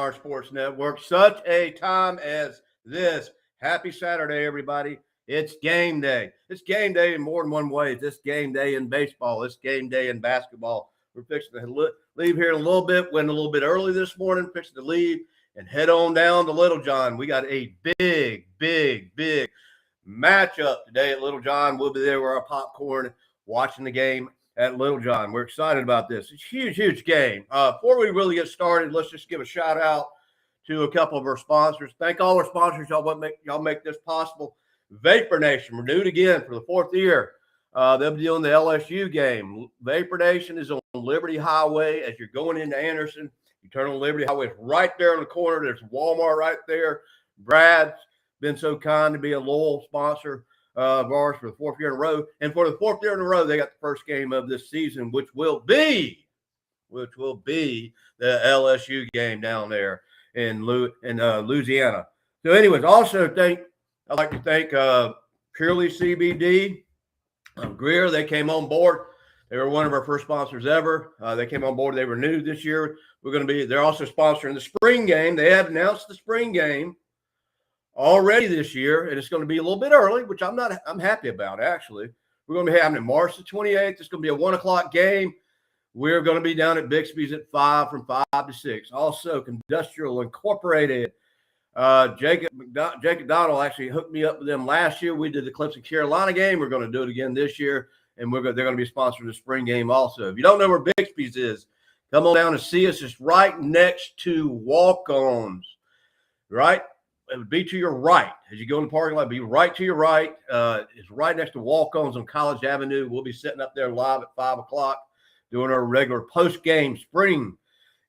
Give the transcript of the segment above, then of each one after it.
our sports network. Such a time as this. Happy Saturday, everybody. It's game day. It's game day in more than one way. It's game day in baseball. It's game day in basketball. We're fixing to leave here in a little bit. Went a little bit early this morning, fixing to leave and head on down to Little John. We got a big matchup today at Little John. We'll be there with our popcorn watching the game at Little John. We're excited about this. It's a huge game. Before we really get started, let's just give a shout out to a couple of our sponsors. Thank all our sponsors. Y'all make this possible. Vapor Nation renewed again for the fourth year. They'll be doing the LSU game. Vapor Nation is on Liberty Highway as you're going into Anderson. You turn on Liberty Highway. It's right there in the corner. There's Walmart right there. Brad's been so kind to be a loyal sponsor of ours for the fourth year in a row. And for the fourth year in a row, they got the first game of this season, which will be the LSU game down there in Louisiana. So anyways, I'd like to thank Purely CBD, Greer. They came on board. They were one of our first sponsors ever. They came on board. They renewed this year. They're also sponsoring the spring game. They have announced the spring game already this year, and it's going to be a little bit early, which I'm happy about, actually. We're going to be having it March the 28th. It's going to be a 1 o'clock game. We're going to be down at Bixby's at 5 from 5 to 6. Also, Industrial Incorporated. Jacob Donald actually hooked me up with them last year. We did the Clemson Carolina game. We're going to do it again this year, and they're going to be sponsoring the spring game also. If you don't know where Bixby's is, come on down and see us. It's right next to Walk-Ons, right? It would be to your right. As you go in the parking lot, be right to your right. It's right next to Walk-Ons on College Avenue. We'll be sitting up there live at 5 o'clock doing our regular post-game spring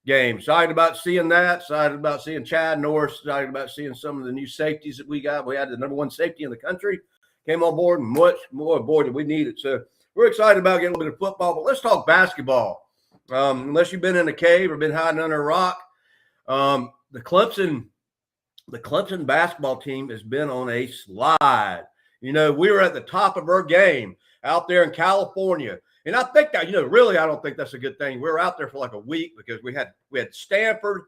game. Excited about seeing that. Excited about seeing Chad Norris. Excited about seeing some of the new safeties that we got. We had the number one safety in the country. Came on board, and much more. Boy, did we need it. So we're excited about getting a little bit of football. But let's talk basketball. Unless you've been in a cave or been hiding under a rock, the Clemson basketball team has been on a slide. You know, we were at the top of our game out there in California. And I think that, really, I don't think that's a good thing. We were out there for like a week because we had Stanford,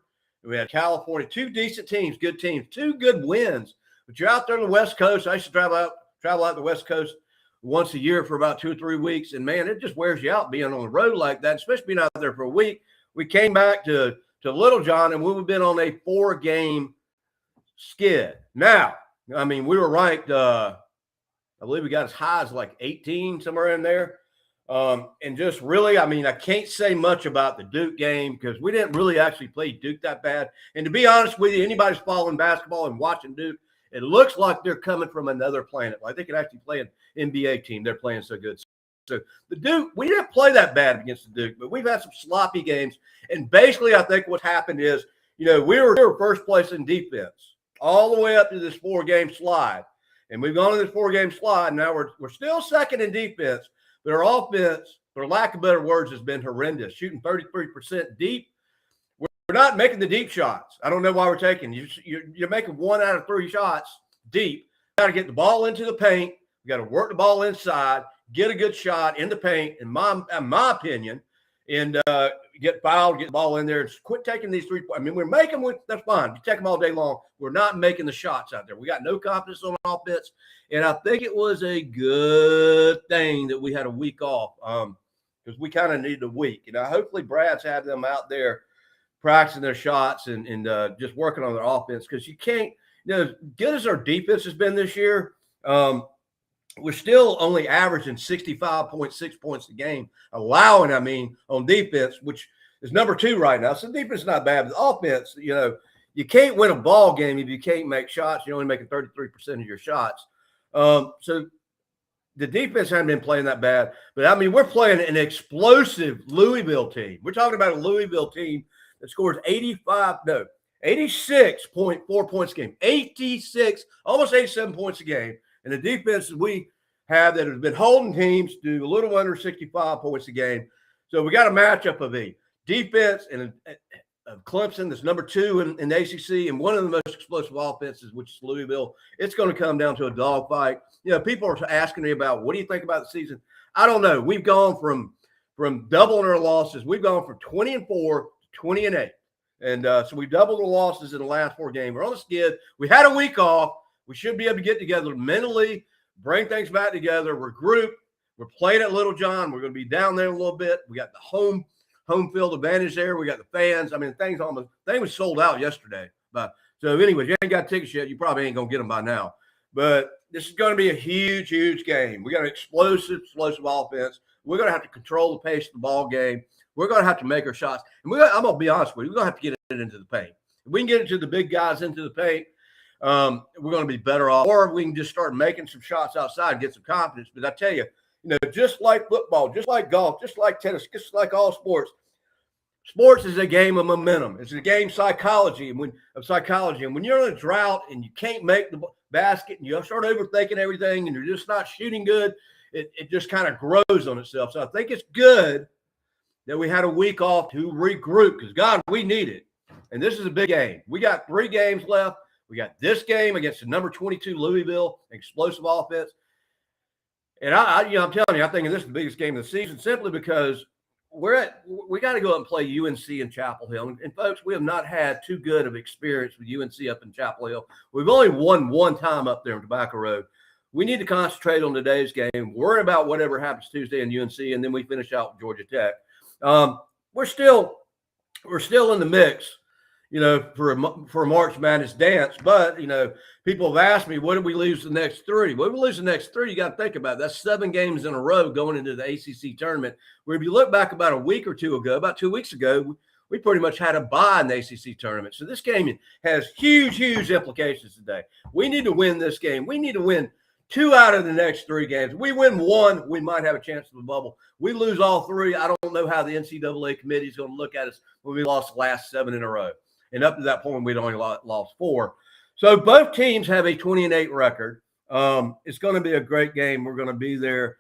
and we had California, two decent teams, good teams, two good wins. But you're out there on the West Coast. I used to travel out the West Coast once a year for about 2 or 3 weeks. And, man, it just wears you out being on the road like that, especially being out there for a week. We came back to Little John, and we've been on a 4-game skid. Now, I mean, we were ranked, I believe we got as high as like 18, somewhere in there. And just really, I mean, I can't say much about the Duke game because we didn't really actually play Duke that bad. And to be honest with you, anybody's following basketball and watching Duke, it looks like they're coming from another planet. Like they could actually play an NBA team. They're playing so good. So the Duke, we didn't play that bad against the Duke, but we've had some sloppy games. And basically, I think what happened is, we were first place in defense all the way up to this 4-game slide. And we've gone to this 4-game slide. And now we're still second in defense. But our offense, for lack of better words, has been horrendous, shooting 33% deep. We're not making the deep shots. I don't know why we're taking. You're making 1 out of 3 shots deep. You got to get the ball into the paint. You got to work the ball inside, get a good shot in the paint, in my opinion, and get fouled, get the ball in there. Quit taking these 3 points. I mean, we're making them. That's fine. You take them all day long. We're not making the shots out there. We got no confidence on offense. And I think it was a good thing that we had a week off because we kind of needed a week. Hopefully Brad's had them out there practicing their shots and just working on their offense because you can't, as good as our defense has been this year, we're still only averaging 65.6 points a game, allowing, on defense, which is number 2 right now. So defense is not bad. But offense, you can't win a ball game if you can't make shots. You're only making 33% of your shots. So the defense hasn't been playing that bad. But, we're playing an explosive Louisville team. We're talking about a Louisville team that scores 86.4 points a game, 86, almost 87 points a game. And the defense that we have that has been holding teams to a little under 65 points a game. So we got a matchup of a defense and Clemson that's number 2 in the ACC and one of the most explosive offenses, which is Louisville. It's going to come down to a dogfight. People are asking me about what do you think about the season? I don't know. We've gone from doubling our losses. We've gone from 20-4 to 20-8. And so we doubled the losses in the last 4 games. We're on the skid. We had a week off. We should be able to get together mentally, bring things back together, regroup. We're playing at Little John. We're going to be down there a little bit. We got the home field advantage there. We got the fans. I mean, thing was sold out yesterday. But so anyways, you ain't got tickets yet. You probably ain't going to get them by now. But this is going to be a huge, huge game. We got an explosive offense. We're going to have to control the pace of the ball game. We're going to have to make our shots. And I'm going to be honest with you. We're going to have to get it into the paint. If we can get it to the big guys into the paint, we're going to be better off. Or we can just start making some shots outside and get some confidence. But I tell you, just like football, just like golf, just like tennis, just like all sports, sports is a game of momentum. It's a game of psychology. And when you're in a drought and you can't make the basket and you start overthinking everything and you're just not shooting good, it just kind of grows on itself. So I think it's good that we had a week off to regroup because, God, we need it. And this is a big game. We got 3 games left. We got this game against the number 22 Louisville, explosive offense. And I'm telling you, I think this is the biggest game of the season simply because we got to go up and play UNC in Chapel Hill. And folks, we have not had too good of experience with UNC up in Chapel Hill. We've only won 1 time up there in Tobacco Road. We need to concentrate on today's game, worry about whatever happens Tuesday in UNC, and then we finish out with Georgia Tech. We're still in the mix, for a March Madness dance. But, people have asked me, what did we lose the next 3? Well, if we lose the next 3, you got to think about it. That's 7 games in a row going into the ACC tournament, where if you look back about a week or 2 ago, about 2 weeks ago, we pretty much had a bye in the ACC tournament. So this game has huge, huge implications today. We need to win this game. We need to win 2 out of the next 3 games. We win 1, we might have a chance of the bubble. We lose all 3. I don't know how the NCAA committee is going to look at us when we lost the last 7 in a row. And up to that point, we'd only lost 4. So both teams have a 20-8 record. It's going to be a great game. We're going to be there.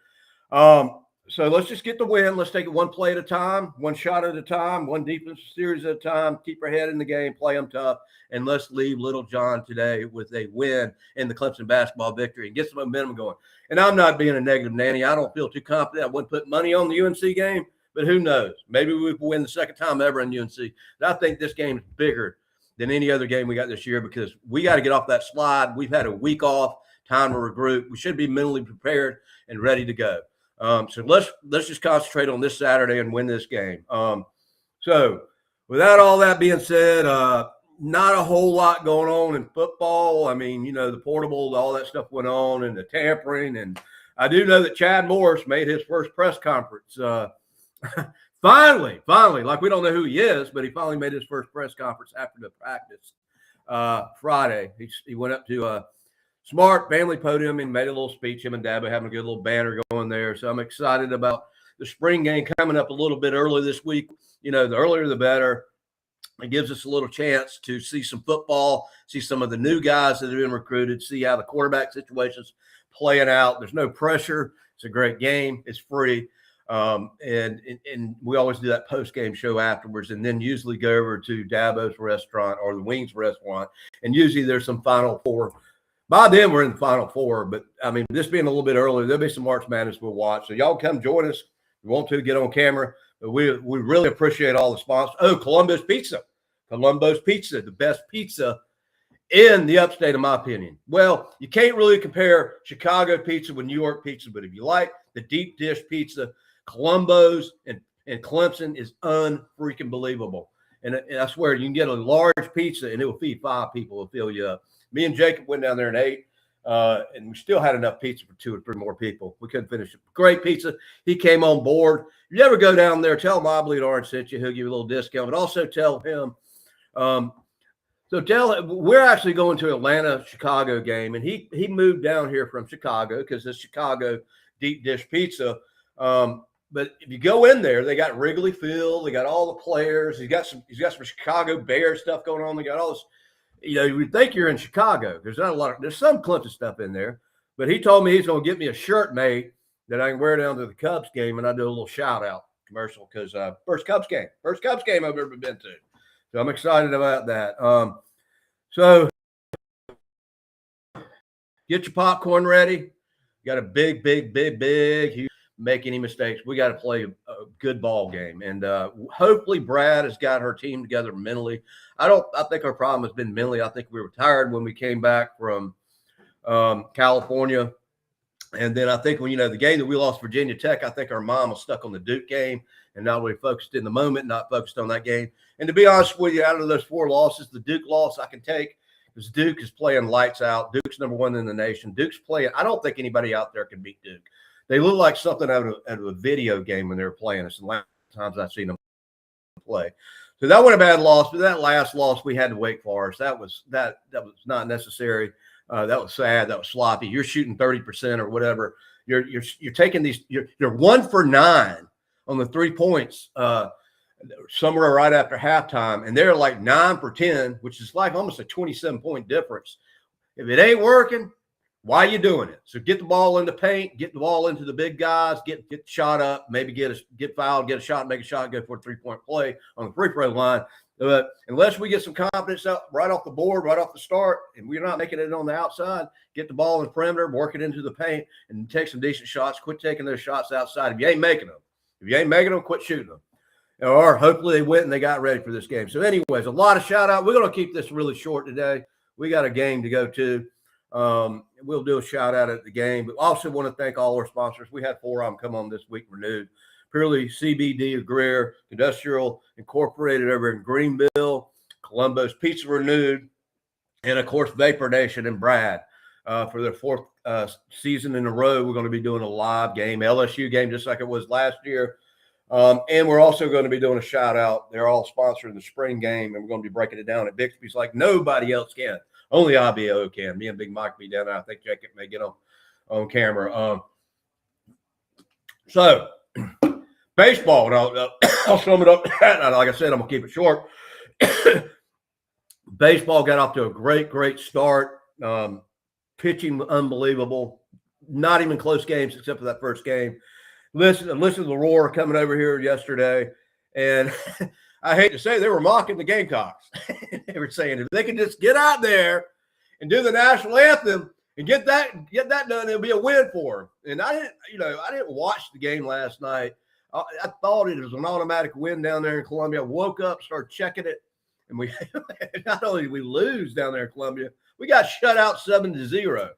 So let's just get the win. Let's take it 1 play at a time, 1 shot at a time, 1 defensive series at a time. Keep our head in the game, play them tough, and let's leave Little John today with a win in the Clemson basketball victory and get some momentum going. And I'm not being a negative Nanny. I don't feel too confident. I wouldn't put money on the UNC game, but who knows? Maybe we will win the second time ever in UNC. But I think this game is bigger than any other game we got this year because we got to get off that slide. We've had a week off, time to regroup. We should be mentally prepared and ready to go. So let's just concentrate on this Saturday and win this game. So without all that being said, not a whole lot going on in football. I mean, the portable, all that stuff went on and the tampering. And I do know that Chad Morris made his first press conference. Finally, like we don't know who he is, but he finally made his first press conference after the practice Friday. He went up to a smart family podium and made a little speech. Him and Dabo having a good little banner going there. So I'm excited about the spring game coming up a little bit early this week. The earlier the better. It gives us a little chance to see some football, see some of the new guys that have been recruited, see how the quarterback situation's playing out. There's no pressure. It's a great game. It's free. And we always do that post-game show afterwards and then usually go over to Dabo's restaurant or the Wings restaurant. And usually there's some Final Four. By then we're in the Final Four, but I mean, this being a little bit earlier, there'll be some March Madness we'll watch. So y'all come join us. If you want to get on camera, but we really appreciate all the sponsors. Oh, Columbo's Pizza, the best pizza in the upstate, in my opinion. Well, you can't really compare Chicago pizza with New York pizza, but if you like the deep dish pizza, Columbo's and Clemson is unfreaking believable. And I swear, you can get a large pizza and it will feed 5 people. It'll fill you up. Me and Jacob went down there and ate, and we still had enough pizza for 2 or 3 more people. We couldn't finish it. Great pizza. He came on board. If you ever go down there, tell him I Bleed Orange sent you. He'll give you a little discount. But also tell him, we're actually going to Atlanta-Chicago game, and he moved down here from Chicago because it's Chicago deep dish pizza. But if you go in there, they got Wrigley Field, they got all the players. He's got some Chicago Bears stuff going on. They got all this. You would think you're in Chicago. There's some Clemson stuff in there. But he told me he's going to get me a shirt made that I can wear down to the Cubs game, and I do a little shout out commercial because first Cubs game I've ever been to. So I'm excited about that. So get your popcorn ready. Got a big, huge make any mistakes. We got to play a good ball game. And hopefully Brad has got her team together mentally. I think our problem has been mentally. I think we were tired when we came back from California. And then I think when, the game that we lost Virginia Tech, I think our mom was stuck on the Duke game and not really focused in the moment, not focused on that game. And to be honest with you, out of those 4 losses, the Duke loss I can take because Duke is playing lights out. Duke's number 1 in the nation. Duke's playing. I don't think anybody out there can beat Duke. They look like something out of a video game when they were playing. It's the last times I've seen them play. So that was a bad loss, but that last loss we had to Wake Forest. That was not necessary. That was sad. That was sloppy. You're shooting 30% or whatever. You're taking these. You're 1 for 9 on the 3 points somewhere right after halftime, and they're like 9 for 10, which is like almost a 27-point difference. If it ain't working, why are you doing it? So get the ball in the paint, get the ball into the big guys, get the shot up, maybe get fouled, get a shot, make a shot, go for a 3-point play on the free throw line. But unless we get some confidence up right off the board, right off the start, and we're not making it on the outside, get the ball in the perimeter, work it into the paint, and take some decent shots. Quit taking those shots outside. If you ain't making them, quit shooting them. Or hopefully they went and they got ready for this game. So anyways, a lot of shout out. We're going to keep this really short today. We got a game to go to. We'll do a shout out at the game, but also want to thank all our sponsors. We had 4 of them come on this week renewed. Purely CBD of Greer, Industrial Incorporated over in Greenville, Columbus, Pizza Renewed, and of course Vapor Nation and Brad for their 4th season in a row. We're going to be doing a live game, LSU game, just like it was last year. And we're also going to be doing a shout out. They're all sponsoring the spring game, and we're going to be breaking it down at Bixby's like nobody else can. Only IBO can. Me and Big Mike be down there. I think Jacob may get on camera. So baseball, and I'll sum it up. Like I said, I'm going to keep it short. Baseball got off to a great start. Pitching unbelievable. Not even close games except for that first game. Listen to the roar coming over here yesterday. And I hate to say they were mocking the Gamecocks. They were saying if they could just get out there and do the national anthem and get that done, it'll be a win for them. And I didn't watch the game last night. I thought it was an automatic win down there in Columbia. I woke up, started checking it, and we not only did we lose down there in Columbia, we got shut out 7-0.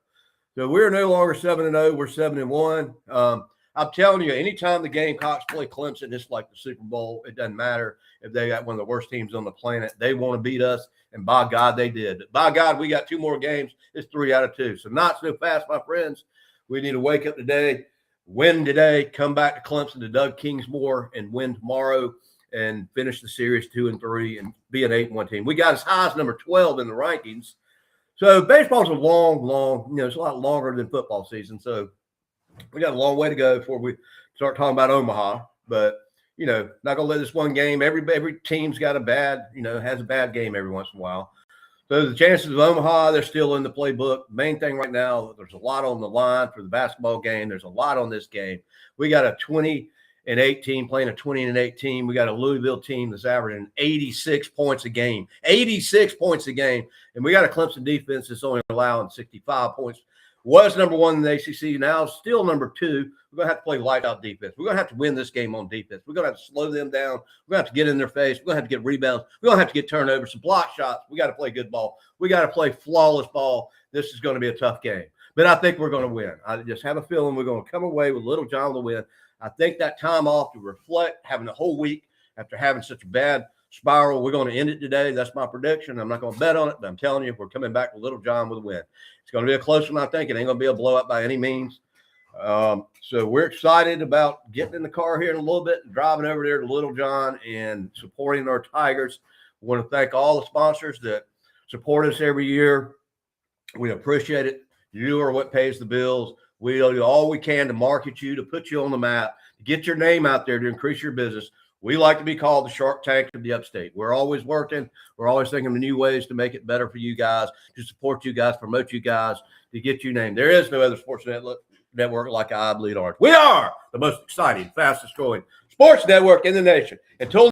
So we're no longer 7-0. We're 7-1. I'm telling you, anytime the Gamecocks play Clemson, it's like the Super Bowl. It doesn't matter if they got one of the worst teams on the planet. They want to beat us, and by God, they did. By God, we got 2 more games. It's 3 out of 2. So not so fast, my friends. We need to wake up today, win today, come back to Clemson to Doug Kingsmore, and win tomorrow and finish the series 2-3 and be an 8-1 team. We got as high as number 12 in the rankings. So baseball's a long, it's a lot longer than football season. So we got a long way to go before we start talking about Omaha, but not gonna let this one game. Every team's got has a bad game every once in a while. So the chances of Omaha, they're still in the playbook. Main thing right now, there's a lot on the line for the basketball game. There's a lot on this game. We got a 20-8 team playing a 20-8 team. We got a Louisville team that's averaging 86 points a game. 86 points a game, and we got a Clemson defense that's only allowing 65 points. Was number 1 in the ACC, now still number 2. We're going to have to play light-out defense. We're going to have to win this game on defense. We're going to have to slow them down. We're going to have to get in their face. We're going to have to get rebounds. We're going to have to get turnovers, some block shots. We got to play good ball. We got to play flawless ball. This is going to be a tough game. But I think we're going to win. I just have a feeling we're going to come away with Little John to win. I think that time off to reflect, having a whole week after having such a bad spiral, we're going to end it today. That's my prediction. I'm not going to bet on it, but I'm telling you, we're coming back with Little John with a win. It's going to be a close one, I think. It ain't going to be a blowout by any means. So we're excited about getting in the car here in a little bit and driving over there to Little John and supporting our Tigers. We want to thank all the sponsors that support us every year. We appreciate it. You are what pays the bills. We do all we can to market you, to put you on the map, to get your name out there, to increase your business. We like to be called the Shark Tank of the Upstate. We're always working. We're always thinking of new ways to make it better for you guys, to support you guys, promote you guys, to get you named. There is no other sports network like I Bleed Orange. We are the most exciting, fastest growing sports network in the nation. Until